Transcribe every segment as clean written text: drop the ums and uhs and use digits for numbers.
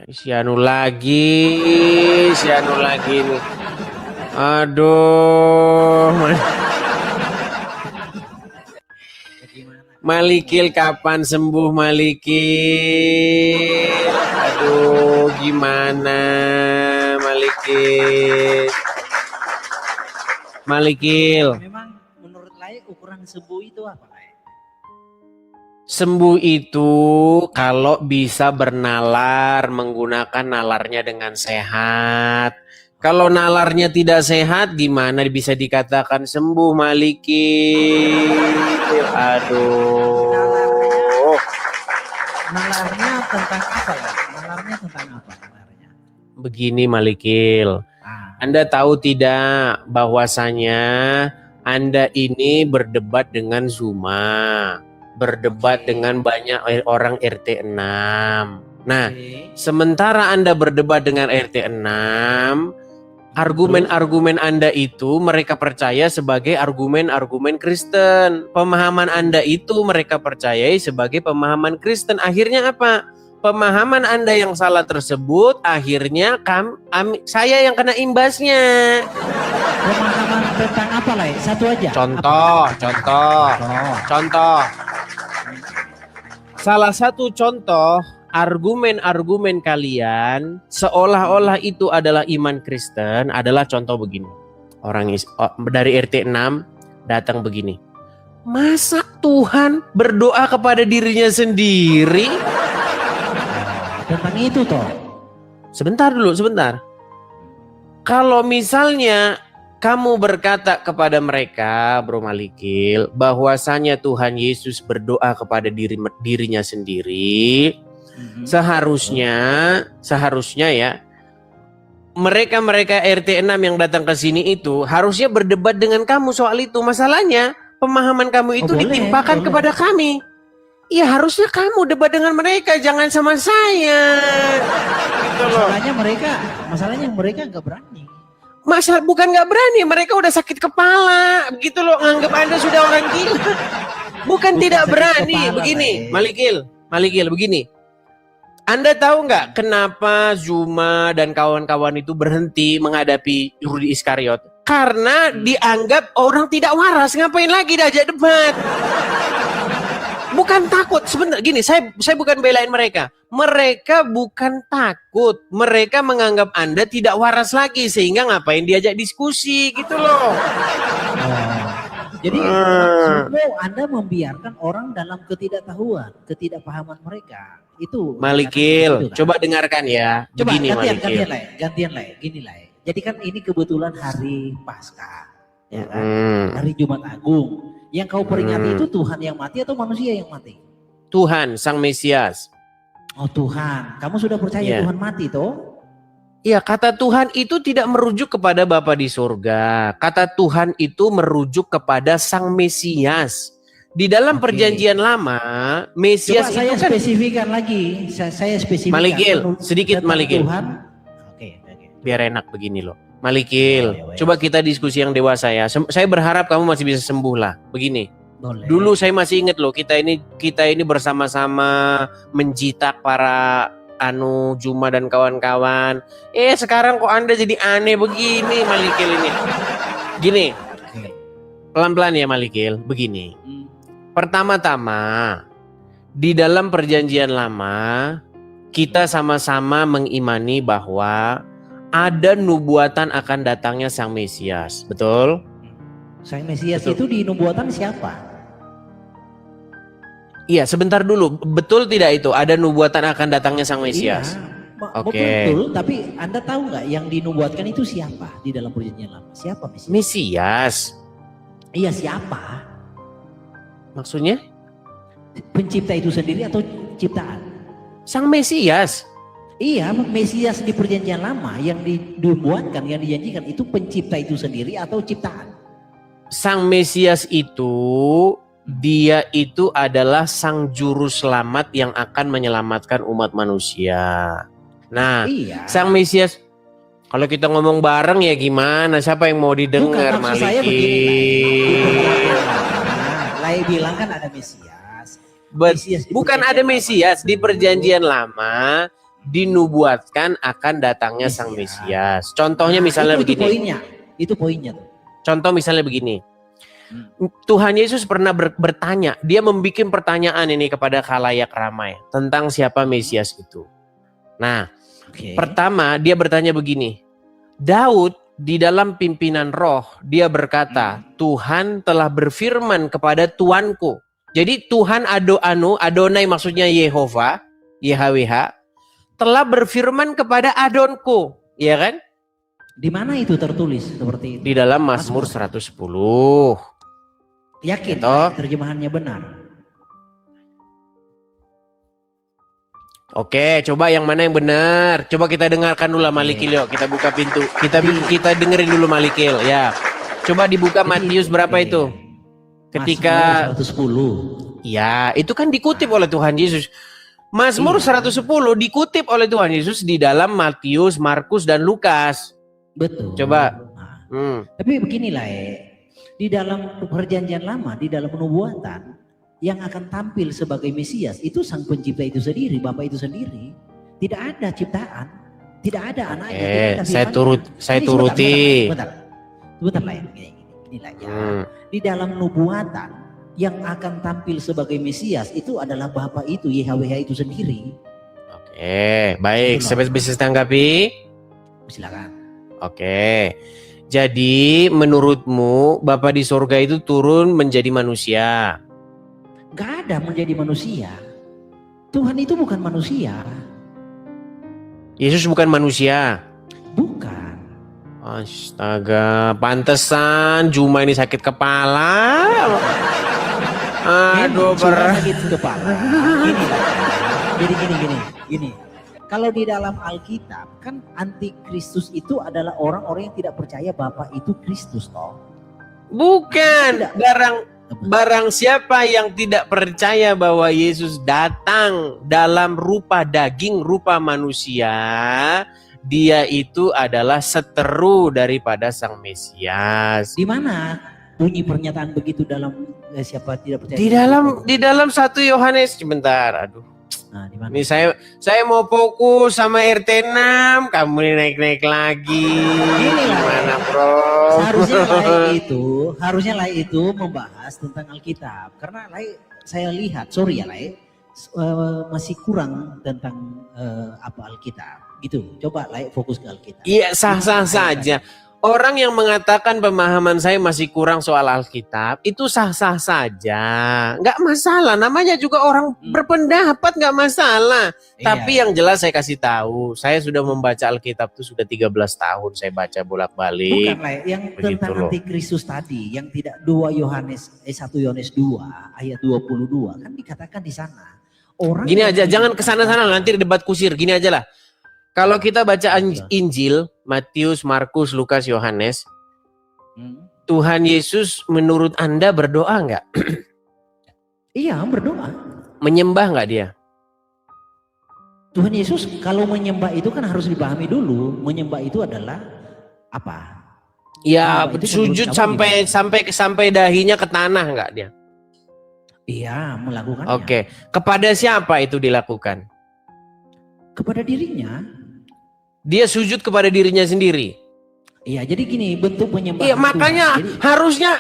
Si anu lagi nih. Aduh, Malikil kapan sembuh Malikil? Aduh, gimana Malikil? Malikil. Memang menurut Lai ukuran sembuh itu apa, Lai? Sembuh itu kalau bisa bernalar, menggunakan nalarnya dengan sehat. Kalau nalarnya tidak sehat, gimana bisa dikatakan sembuh Malikil? Aduh. Nalarnya tentang apa ya? Nalarnya tentang apa? Begini Malikil. Anda tahu tidak bahwasanya Anda ini berdebat dengan Zuma, berdebat dengan banyak orang RT 6. Nah, sementara Anda berdebat dengan RT 6, argumen-argumen Anda itu mereka percaya sebagai argumen-argumen Kristen. Pemahaman Anda itu mereka percayai sebagai pemahaman Kristen. Akhirnya apa? Pemahaman Anda yang salah tersebut akhirnya saya yang kena imbasnya. Pemahaman tentang apa, Lai? Satu aja. Contoh. Salah satu contoh argumen-argumen kalian seolah-olah itu adalah iman Kristen adalah contoh begini. Orang dari RT 6 datang begini. Masa Tuhan berdoa kepada dirinya sendiri? Tentang itu toh. Sebentar. Kalau misalnya kamu berkata kepada mereka, Bro Malikil, bahwasanya Tuhan Yesus berdoa kepada dirinya sendiri, seharusnya ya, mereka RT 6 yang datang ke sini itu harusnya berdebat dengan kamu soal itu. Masalahnya pemahaman kamu itu ditimpakan kepada kami. Iya, harusnya kamu debat dengan mereka, jangan sama saya. Gitu loh. Masalahnya mereka nggak berani. Bukan nggak berani, mereka udah sakit kepala, begitu loh, nganggap Anda sudah orang gila. Bukan tidak berani, begini, Malikil, begini. Anda tahu nggak kenapa Zuma dan kawan-kawan itu berhenti menghadapi Yudi Iskariot? Karena dianggap orang tidak waras, ngapain lagi diajak debat? Bukan takut, sebentar gini, saya bukan belain mereka. Mereka bukan takut, mereka menganggap Anda tidak waras lagi sehingga ngapain diajak diskusi gitu loh. Jadi maksudmu Anda membiarkan orang dalam ketidaktahuan, ketidakpahaman mereka. Itu Malikil, coba dengarkan ya. Coba begini, gantian lah, gini lah. Jadi kan ini kebetulan hari Paskah, ya kan? Hari Jumat Agung. Yang kau peringati itu Tuhan yang mati atau manusia yang mati? Tuhan, Sang Mesias. Oh Tuhan, kamu sudah percaya Tuhan mati toh? Iya, kata Tuhan itu tidak merujuk kepada Bapa di surga. Kata Tuhan itu merujuk kepada Sang Mesias. Di dalam perjanjian lama, Mesias coba saya itu kan spesifikan lagi. Saya spesifikan. Malikil, sedikit Malikil. Tuhan. Biar enak begini loh. Malikil, coba kita diskusi yang dewasa ya. Saya berharap kamu masih bisa sembuh lah. Begini. Boleh. Dulu saya masih ingat loh, kita ini bersama-sama menjitak para Zuma dan kawan-kawan. Sekarang kok Anda jadi aneh begini, Malikil ini. Gini. Pelan-pelan ya Malikil, begini. Pertama-tama, di dalam perjanjian lama, kita sama-sama mengimani bahwa ada nubuatan akan datangnya Sang Mesias, betul? Sang Mesias itu di nubuatan siapa? Iya, sebentar dulu. Betul tidak itu? Ada nubuatan akan datangnya Sang Mesias? Iya, betul. Tapi Anda tahu nggak yang dinubuatkan itu siapa di dalam perjanjian lama? Siapa Mesias? Mesias. Iya, siapa? Maksudnya? Pencipta itu sendiri atau ciptaan? Sang Mesias. Iya, Mesias di perjanjian lama yang dinubuatkan, yang dijanjikan itu pencipta itu sendiri atau ciptaan? Sang Mesias itu, dia itu adalah sang juru selamat yang akan menyelamatkan umat manusia. Nah, Sang Mesias, kalau kita ngomong bareng ya gimana? Siapa yang mau didengar, Malikil? Lai bilang kan ada Mesias. Bukan ada Mesias di perjanjian lama. dinubuatkan akan datangnya sang Mesias. Contohnya misalnya begini. Itu poinnya tuh. Contoh misalnya begini. Tuhan Yesus pernah bertanya, dia membuat pertanyaan ini kepada khalayak ramai tentang siapa Mesias itu. Nah, pertama dia bertanya begini. Daud di dalam pimpinan roh dia berkata, Tuhan telah berfirman kepada Tuanku. Jadi Tuhan Adonai maksudnya Yehova, YHWH, telah berfirman kepada Adonku, ya kan? Di mana itu tertulis seperti itu? Di dalam Mazmur 110. Yakin terjemahannya benar? Oke, coba yang mana yang benar? Coba kita dengarkan dulu Malikil, yuk. Kita buka pintu. Kita dengerin dulu Malikil, ya. Coba dibuka Matius berapa itu? Ketika 110. Ya, itu kan dikutip oleh Tuhan Yesus. Mazmur 110 dikutip oleh Tuhan Yesus di dalam Matius, Markus dan Lukas. Betul. Coba. Tapi beginilah di dalam perjanjian lama, di dalam penubuatan, yang akan tampil sebagai Mesias itu sang pencipta itu sendiri, Bapa itu sendiri. Tidak ada ciptaan, tidak ada anaknya. Saya turuti. Sebentar lah ya. Inilah ya. Di dalam nubuatan yang akan tampil sebagai Mesias itu adalah Bapa itu, YHWH itu sendiri. Oke, baik. Saya bisa tanggapi? Silakan. Oke. Jadi menurutmu Bapa di sorga itu turun menjadi manusia? Gak ada menjadi manusia. Tuhan itu bukan manusia. Yesus bukan manusia? Bukan. Astaga, pantesan Juma ini sakit kepala. Aduh, berat. Sakit kepala. Jadi gini. Kalau di dalam Alkitab kan antikristus itu adalah orang-orang yang tidak percaya Bapa itu Kristus toh. Bukan. Barang siapa yang tidak percaya bahwa Yesus datang dalam rupa daging, rupa manusia, dia itu adalah seteru daripada sang Mesias. Di mana bunyi pernyataan begitu dalam siapa tidak percaya? Di dalam 1 Yohanes, sebentar. Aduh. Nah, di mana? Ini saya mau fokus sama RT 6, kamu ini naik-naik lagi. Gimana, Bro? Harusnya Lai itu membahas tentang Alkitab. Karena Lai saya lihat, Lai masih kurang tentang apa Alkitab. Gitu. Coba Lai fokus ke Alkitab. Iya, sah-sah saja. Orang yang mengatakan pemahaman saya masih kurang soal Alkitab, itu sah-sah saja. Nggak masalah, namanya juga orang berpendapat, nggak masalah. Iya. Tapi yang jelas saya kasih tahu, saya sudah membaca Alkitab itu sudah 13 tahun saya baca bolak-balik. Bukan lah, yang tentang antikristus tadi, yang tidak 1 Yohanes 2 ayat 22, kan dikatakan di sana. Orang gini aja, jangan kesana-sana nanti debat kusir, gini aja lah. Kalau kita baca Injil, Matius, Markus, Lukas, Yohanes, Tuhan Yesus menurut Anda berdoa nggak? Iya, berdoa. Menyembah nggak dia? Tuhan Yesus kalau menyembah itu kan harus dipahami dulu. Menyembah itu adalah apa? Ya, sujud sampai dahinya ke tanah nggak dia? Iya, melakukannya. Oke, kepada siapa itu dilakukan? Kepada dirinya. Dia sujud kepada dirinya sendiri. Iya, jadi gini bentuk penyembahan. Iya, makanya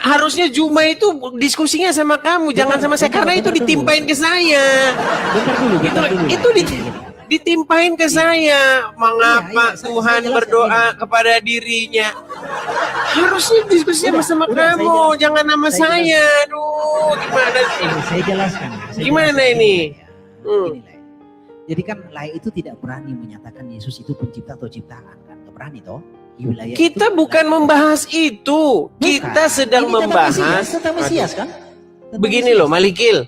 harusnya Juma itu diskusinya sama kamu, jangan sama saya karena itu ditimpain ke saya. Itu ditimpain ke saya. Mengapa Tuhan berdoa kepada dirinya? Harusnya diskusinya sama kamu, jangan sama saya. Aduh, gimana sih? Saya jelaskan. Gimana ini? Jadi kan Lai itu tidak berani menyatakan Yesus itu pencipta atau ciptaan kan, nggak berani toh. Kita bukan membahas itu, kita sedang membahas tentang Mesias kan. Begini loh Malikil,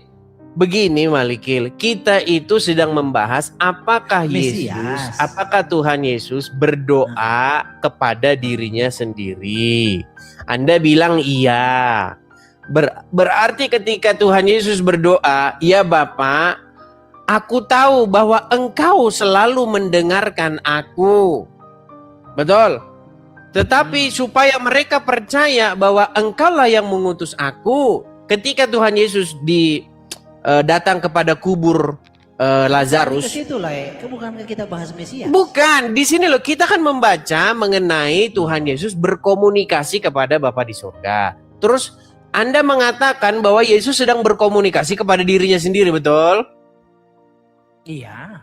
kita itu sedang membahas apakah Yesus, apakah Tuhan Yesus berdoa kepada dirinya sendiri. Anda bilang iya, berarti ketika Tuhan Yesus berdoa, ya Bapa, aku tahu bahwa engkau selalu mendengarkan aku. Betul. Tetapi supaya mereka percaya bahwa engkaulah yang mengutus aku. Ketika Tuhan Yesus datang kepada kubur Ke Lazarus. situ lah, bukankah kita bahas Mesias? Bukan, di sini loh kita kan membaca mengenai Tuhan Yesus berkomunikasi kepada Bapa di surga. Terus Anda mengatakan bahwa Yesus sedang berkomunikasi kepada dirinya sendiri, betul? Iya.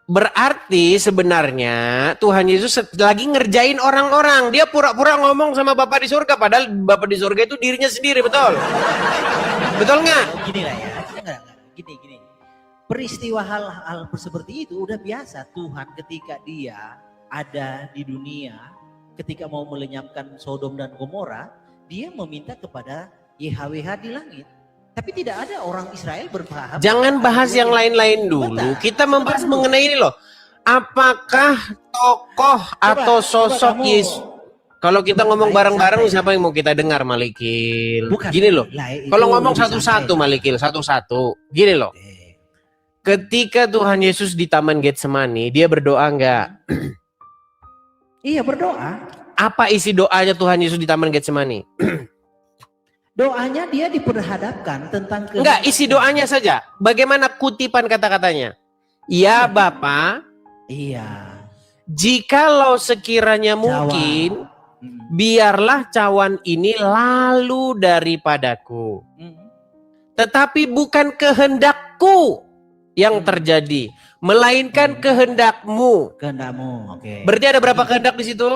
Berarti sebenarnya Tuhan Yesus lagi ngerjain orang-orang. Dia pura-pura ngomong sama Bapa di surga, padahal Bapa di surga itu dirinya sendiri, betul? Betul nggak? Gini lah ya, enggak. Gini. Peristiwa hal-hal seperti itu udah biasa. Tuhan ketika dia ada di dunia, ketika mau melenyapkan Sodom dan Gomora, dia meminta kepada YHWH di langit. Tapi tidak ada orang Israel berpaham. Jangan bahas yang lain-lain dulu. Kita membahas mengenai ini loh. Apakah tokoh atau sosok Yesus? Kalau kita ngomong bareng-bareng, siapa yang mau kita dengar, Malikil? Gini loh. Kalau ngomong satu-satu, Malikil, satu-satu. Gini loh. Ketika Tuhan Yesus di Taman Getsemani, dia berdoa enggak? Iya, berdoa. Apa isi doanya Tuhan Yesus di Taman Getsemani? Doanya dia diperhadapkan tentang enggak, isi doanya saja. Bagaimana kutipan kata-katanya? Ya Bapa, iya. Jikalau sekiranya mungkin, biarlah cawan ini lalu daripadaku. Tetapi bukan kehendakku yang terjadi, melainkan kehendakmu. Kehendakmu, oke. Berarti ada berapa kehendak di situ?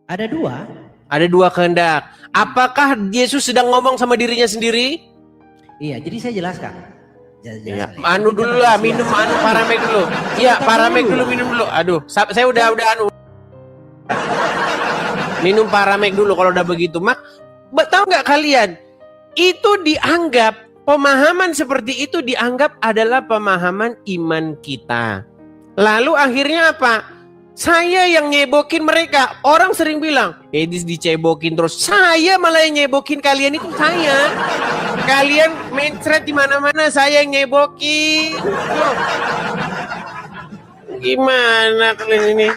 Ada dua. Ada dua kehendak. Apakah Yesus sedang ngomong sama dirinya sendiri? Iya, jadi saya jelaskan. Ya, anu dulu lah, minum paramek dulu. Iya, paramek dulu, minum dulu. Aduh, saya udah anu. Minum paramek dulu kalau udah begitu. Tahu nggak kalian? Itu dianggap, pemahaman seperti itu dianggap adalah pemahaman iman kita. Lalu akhirnya apa? Saya yang nyebokin mereka. Orang sering bilang, Edis dicebokin terus. Saya malah yang nyebokin kalian, itu saya. Kalian mencret di mana-mana, saya yang nyebokin. Gimana kalian ini?